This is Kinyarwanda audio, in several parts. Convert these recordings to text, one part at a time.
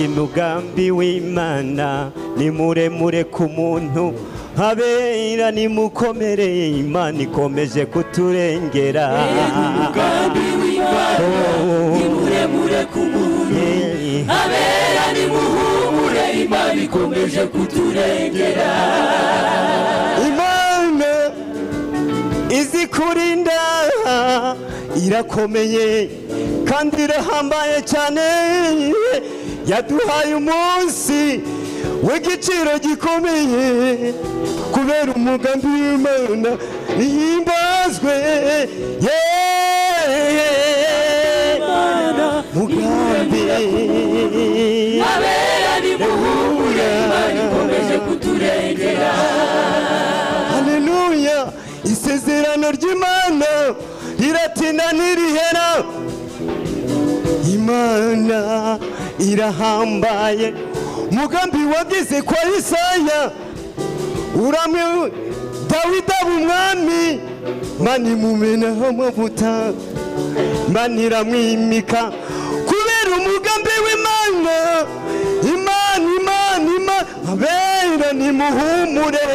umugambi w'Imana ni muremure ku muntu habera ni mukomere Imana ikomeje kuturengera umugambi w'Imana ni muremure ku muntu habera ni muhumure Imana ikomeje kuturengera Imana izi kurinda irakomeye kandi irahambaye cyane yaduhaye umunsi w'igiciro gikomeye kubera umugambi w'Imana nihimbazwe mugambi habera ni muhumure Imana ikomeje kuturengera haleluya isezerano ry'Imana riratinda ntirihera Imana irahambaye mugambi wagize kwa Yesaya uramwe Dawidi umwami Imana imumenaho amavuta Imana iramwimika kubera umugambi w'Imana Imana abera ni muhumure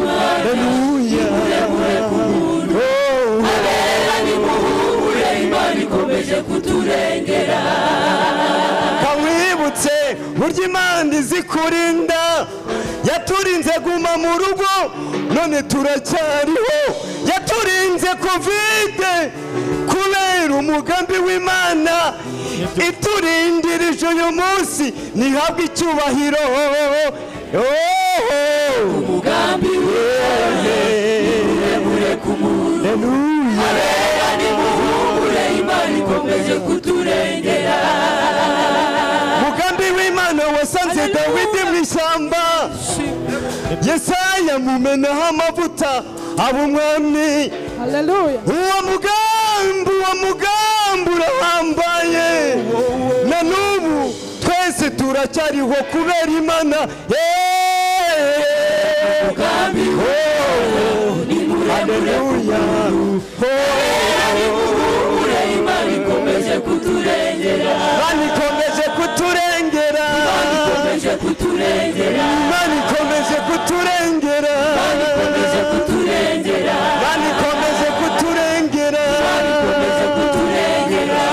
haleluya habera ni muhumure Imana ikomeje kuturengera kamwibutse burya Imana izi kurinda yaturinze guma mu rugo none turacyariho yaturinze kovide kubera umugambi w'Imana iturindirije uyu munsi nihabwe icyubahiro umugambi muremure ku muntu habera ni muhumure Imana ikomeje kuturengera umugambi w'Imana wasanze Dawidi mu ishyamba Yesaya mumenaho amavuta aba umwami haleluya uwo mugambi urahambaye na n'ubu twese turacyariho kubera Imana umugambi ni muremure habera ni muhumure Imana ikomeje kuturengera Imana ikomeje kuturengera Imana ikomeje kuturengera Imana ikomeje kuturengera Imana ikomeje kuturengera Imana ikomeje kuturengera Imana ikomeje kuturengera